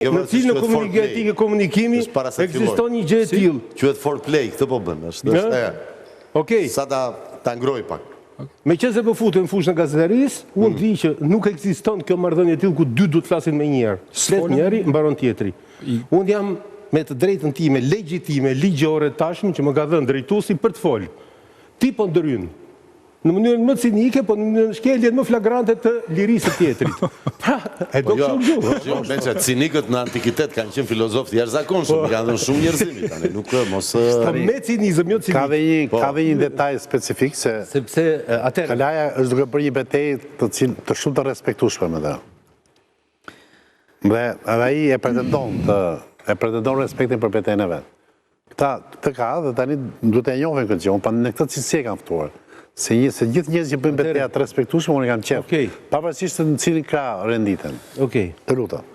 Në cilë në komunikatikë komunikimi ekziston një gjë e tillë. Quhet foreplay, këtë po bën. Okej. Sa ta ngroj pak. Me që se po futem në fushën e gazetarisë, unë di që nuk ekziston kjo marrëdhënie e tillë ku dy duhet flasin me njëherë. Flet njëri, mbaron tjetri. Unë jam me të drejtën time legjitime, ligjore tashmë që më ka dhënë drejtuesi për të folë. Ti po ndryn. Në mënyrën më cinike, po në mënyrën shkeljen më flagrante të lirisë së tjetrit. Pra, e do kështu gjë. Meqë, cinikët në antikitet kanë qenë filozofë të jashtëzakonshëm, kanë dhënë shumë njerëzimi tani, nuk mos me cinizëm, jo cinik. Ka dhe një detaj specifik se sepse atëherë Kalaja është duke bërë një betejë të shumë të respektueshme me të. Dhe ai e pretendon respektin për betejën e vet. Këtë ka dhe tani duhet e njohin këtë gjë, pa në këtë cilësi e kanë ftuar. Se gjithë njerëzit që bëjnë betejë të respektueshme, unë kam qef. Pavarësisht se në cilin krah renditen. Të lutem.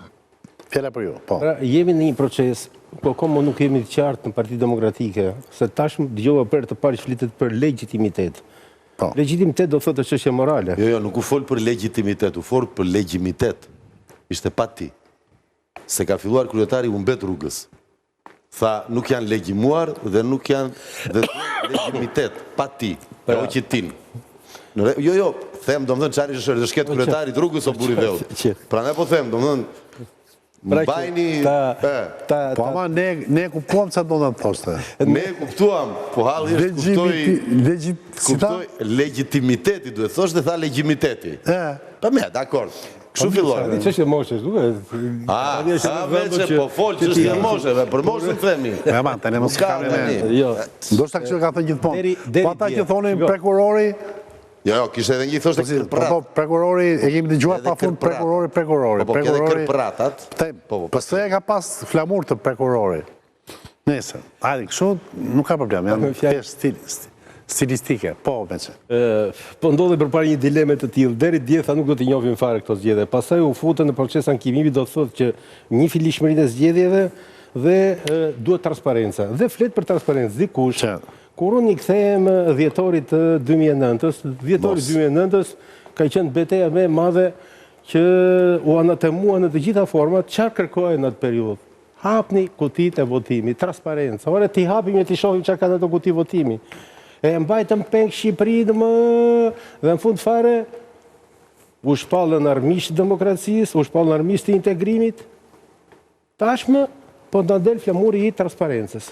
Fjala për ju. Po. Pra, jemi në një proces, po komo nuk jemi të qartë në Partitë Demokratike, se tashmë dëgjova për të parë që flitet për legjitimitet. Legjitimitet do thotë çështje morale. Jo, nuk u fol për legjitimitet, u fol për legjimitet. Ishte pa ti. Se ka filluar kryetari u mbet rrugës. Tha, nuk janë legjimuar dhe nuk janë legjimitet, pa ti, e o që tin. Jo, them, do më dhënë qari shërë, dhe shket kryetarit rrugës o buri veut. Pra ne po them, do më dhënë, mbajni... Po ama ne kuptuam që do në të thoshte. Ne kuptuam, po halë kuptoj legitimiteti, duhet thosh dhe tha legjimiteti. Pa me, dakord. Kështu filluar. Që është e moshës, nuk e? Veqe, po folë që është e moshëve, për moshën themi. E ma, të ne mos kame ne. Do shta kështë ka thënë gjithmonë. Po ata që thonin prekurori... Jo, kështë edhe një thoshtë e kërprat. Prekurori, e kemi të gjuar pa fund prekurori. Po kede kërpratat. Pësë e ka pas flamur të prekurori. Nese, ajde, kështu nuk ka problem, janë fjesht stilistike, po me që. Po ndodhe përpara një dileme të tillë, deri dje tha nuk do t'i njohim fare këto zgjedhje. Pastaj u futën në proces ankimimi, do të thotë që një filishmërinë e zgjedhjeve dhe duhet transparenca. Dhe flet për transparencë dikush. Kur unë i kthehem dhjetorit të 2009-ës, dhjetorit 2009-ës ka qenë betejë më e madhe që u anatemua në të gjitha format, çfarë kërkohej në atë periudhë. Hapni kutitë e votimit, transparencë. Ore ti hapim e ti shohim çfarë ka në ato kuti votimi. E mbajtëm peng Shqipërinë dhe në fund fare u shpallën armiqtë të demokracisë, u shpallën armiqtë të integrimit. Tashmë po na del flamuri i transparencës.